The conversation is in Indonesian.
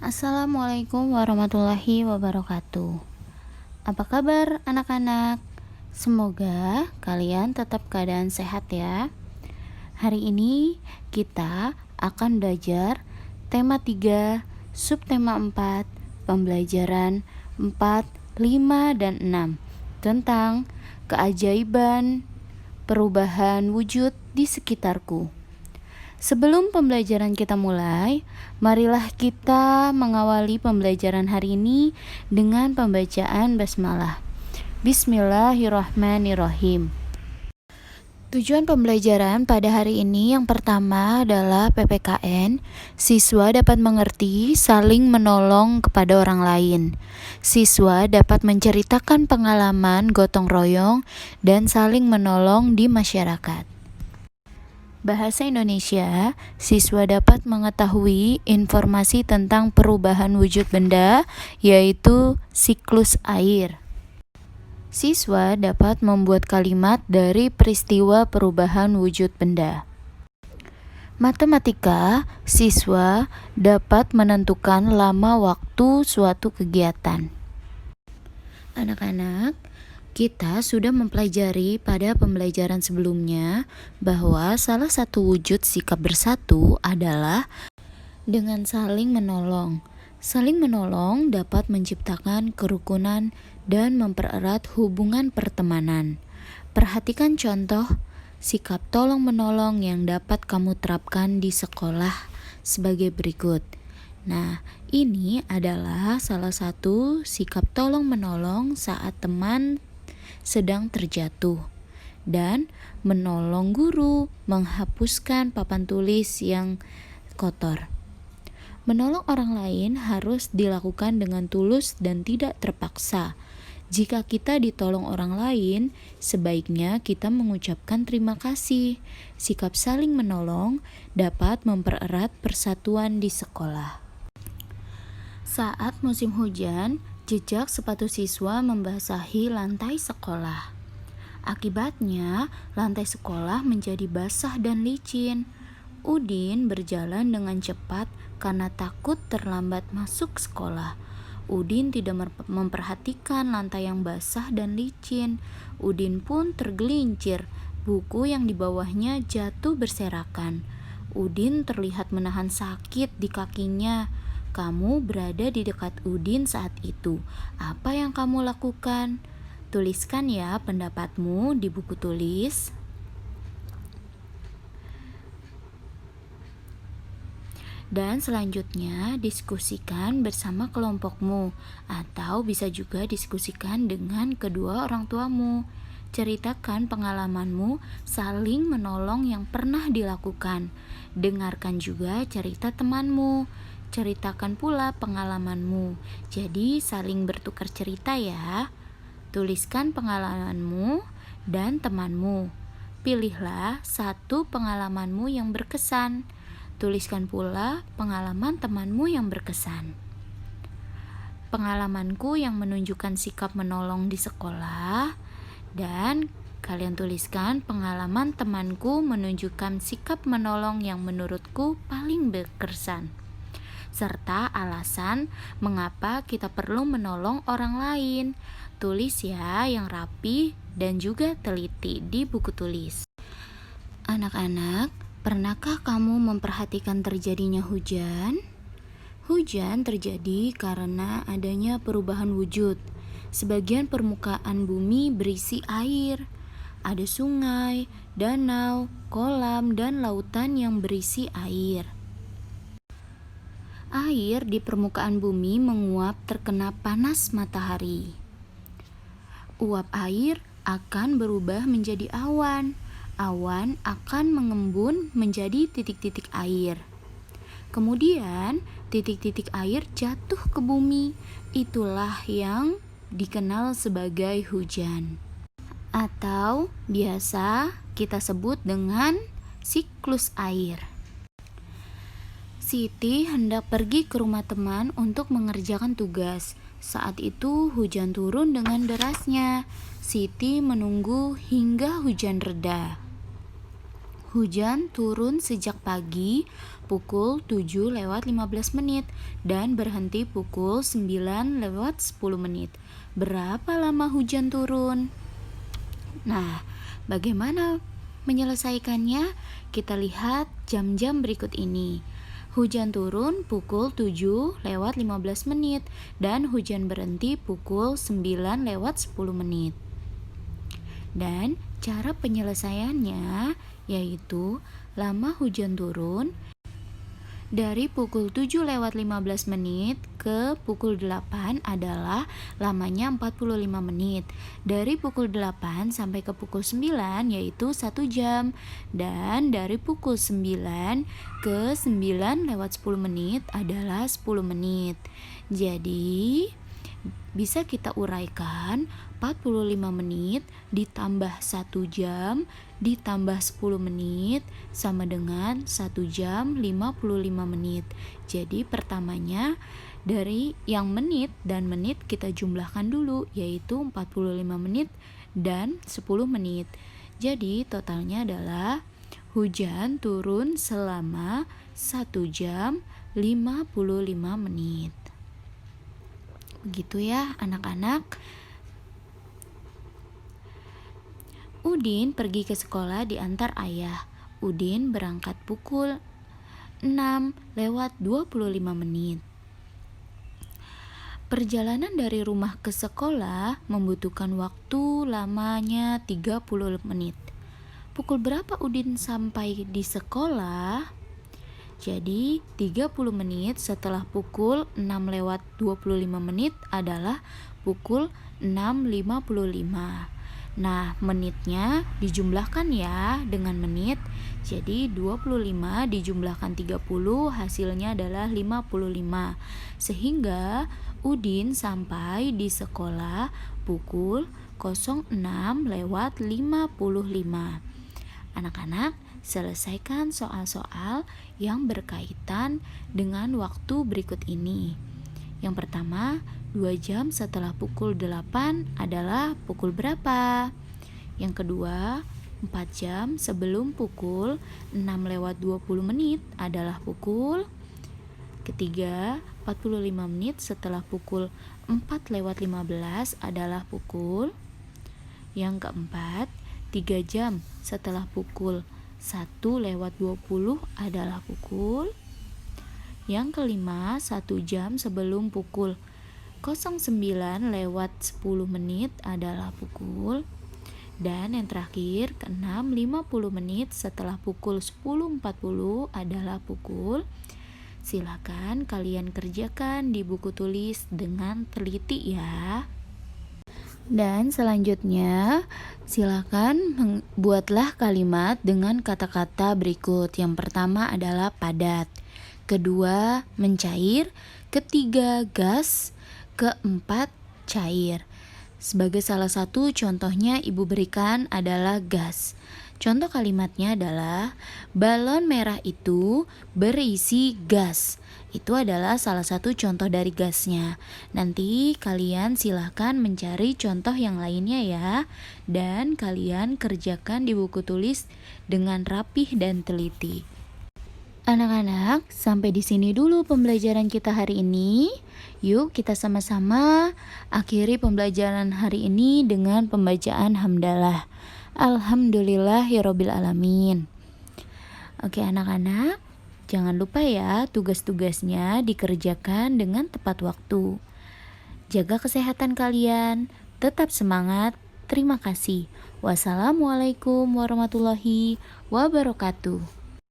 Assalamualaikum warahmatullahi wabarakatuh. Apa kabar anak-anak? Semoga kalian tetap keadaan sehat ya. Hari ini kita akan belajar tema 3, subtema 4, pembelajaran 4, 5, dan 6 tentang keajaiban perubahan wujud di sekitarku. Sebelum pembelajaran kita mulai, marilah kita mengawali pembelajaran hari ini dengan pembacaan basmalah. Bismillahirrahmanirrahim. Tujuan pembelajaran pada hari ini yang pertama adalah PPKN. Siswa dapat mengerti saling menolong kepada orang lain. Siswa dapat menceritakan pengalaman gotong royong dan saling menolong di masyarakat. Bahasa Indonesia, siswa dapat mengetahui informasi tentang perubahan wujud benda, yaitu siklus air. Siswa dapat membuat kalimat dari peristiwa perubahan wujud benda. Matematika, siswa dapat menentukan lama waktu suatu kegiatan. Anak-anak, kita sudah mempelajari pada pembelajaran sebelumnya bahwa salah satu wujud sikap bersatu adalah dengan saling menolong. Saling menolong dapat menciptakan kerukunan dan mempererat hubungan pertemanan. Perhatikan contoh sikap tolong-menolong yang dapat kamu terapkan di sekolah sebagai berikut. Nah, ini adalah salah satu sikap tolong-menolong saat teman sedang terjatuh, dan menolong guru menghapuskan papan tulis yang kotor. Menolong orang lain harus dilakukan dengan tulus dan tidak terpaksa. Jika kita ditolong orang lain, sebaiknya kita mengucapkan terima kasih. Sikap saling menolong dapat mempererat persatuan di sekolah. Saat musim hujan, jejak sepatu siswa membasahi lantai sekolah. Akibatnya, lantai sekolah menjadi basah dan licin. Udin berjalan dengan cepat karena takut terlambat masuk sekolah. Udin tidak memperhatikan lantai yang basah dan licin. Udin pun tergelincir. Buku yang di bawahnya jatuh berserakan. Udin terlihat menahan sakit di kakinya. Kamu berada di dekat Udin saat itu. Apa yang kamu lakukan? Tuliskan ya pendapatmu di buku tulis. Dan selanjutnya diskusikan bersama kelompokmu, atau bisa juga diskusikan dengan kedua orang tuamu. Ceritakan pengalamanmu saling menolong yang pernah dilakukan. Dengarkan juga cerita temanmu. Ceritakan pula pengalamanmu. Jadi saling bertukar cerita ya. Tuliskan pengalamanmu dan temanmu. Pilihlah satu pengalamanmu yang berkesan. Tuliskan pula pengalaman temanmu yang berkesan. Pengalamanku yang menunjukkan sikap menolong di sekolah, dan kalian tuliskan pengalaman temanku menunjukkan sikap menolong yang menurutku paling berkesan, serta alasan mengapa kita perlu menolong orang lain. Tulis ya yang rapi dan juga teliti di buku tulis. Anak-anak, pernahkah kamu memperhatikan terjadinya hujan? Hujan terjadi karena adanya perubahan wujud. Sebagian permukaan bumi berisi air. Ada sungai, danau, kolam, dan lautan yang berisi air. Air di permukaan bumi menguap terkena panas matahari. Uap air akan berubah menjadi awan. Awan akan mengembun menjadi titik-titik air. Kemudian, titik-titik air jatuh ke bumi. Itulah yang dikenal sebagai hujan, atau biasa kita sebut dengan siklus air. Siti hendak pergi ke rumah teman untuk mengerjakan tugas. Saat itu hujan turun dengan derasnya. Siti menunggu hingga hujan reda. Hujan turun sejak pagi pukul 7:15 menit dan berhenti pukul 9:10 menit. Berapa lama hujan turun? Nah, bagaimana menyelesaikannya? Kita lihat jam-jam berikut ini. Hujan turun pukul 7:15 menit dan hujan berhenti pukul 9:10 menit. Dan cara penyelesaiannya yaitu lama hujan turun dari pukul 7:15 menit ke pukul 8 adalah lamanya 45 menit. Dari pukul 8 sampai ke pukul 9 yaitu 1 jam. Dan dari pukul 9 ke 9:10 menit adalah 10 menit. Jadi bisa kita uraikan 45 menit ditambah 1 jam ditambah 10 menit sama dengan 1 jam 55 menit. Jadi pertamanya dari yang menit dan menit kita jumlahkan dulu, yaitu 45 menit dan 10 menit. Jadi totalnya adalah hujan turun selama 1 jam 55 menit. Begitu ya anak-anak. Udin pergi ke sekolah diantar ayah. Udin berangkat pukul 6:25 menit. Perjalanan dari rumah ke sekolah membutuhkan waktu lamanya 30 menit. Pukul berapa Udin sampai di sekolah? Jadi 30 menit setelah pukul 6:25 menit adalah pukul 6:55. Nah, menitnya dijumlahkan ya dengan menit. Jadi 25 dijumlahkan 30 hasilnya adalah 55. Sehingga Udin sampai di sekolah pukul 06:55. Anak-anak, selesaikan soal-soal yang berkaitan dengan waktu berikut ini. Yang pertama, 2 jam setelah pukul 8 adalah pukul berapa? Yang kedua, 4 jam sebelum pukul 6:20 menit adalah pukul. Ketiga, 45 menit setelah pukul 4:15 adalah pukul. Yang keempat, 3 jam setelah pukul 1:20 adalah pukul. Yang kelima, 1 jam sebelum pukul 09:10 menit adalah pukul. Dan yang terakhir, keenam, 50 menit setelah pukul 10:40 adalah pukul. Silakan kalian kerjakan di buku tulis dengan teliti ya. Dan selanjutnya, silakan buatlah kalimat dengan kata-kata berikut. Yang pertama adalah padat, kedua mencair, ketiga gas, keempat cair. Sebagai salah satu contohnya ibu berikan adalah gas. Contoh kalimatnya adalah balon merah itu berisi gas. Itu adalah salah satu contoh dari gasnya. Nanti kalian silahkan mencari contoh yang lainnya ya. Dan kalian kerjakan di buku tulis dengan rapih dan teliti. Anak-anak, sampai di sini dulu pembelajaran kita hari ini. Yuk kita sama-sama akhiri pembelajaran hari ini dengan pembacaan hamdalah. Alhamdulillahirabbil alamin. Oke anak-anak, jangan lupa ya tugas-tugasnya dikerjakan dengan tepat waktu. Jaga kesehatan kalian, tetap semangat. Terima kasih. Wassalamualaikum warahmatullahi wabarakatuh.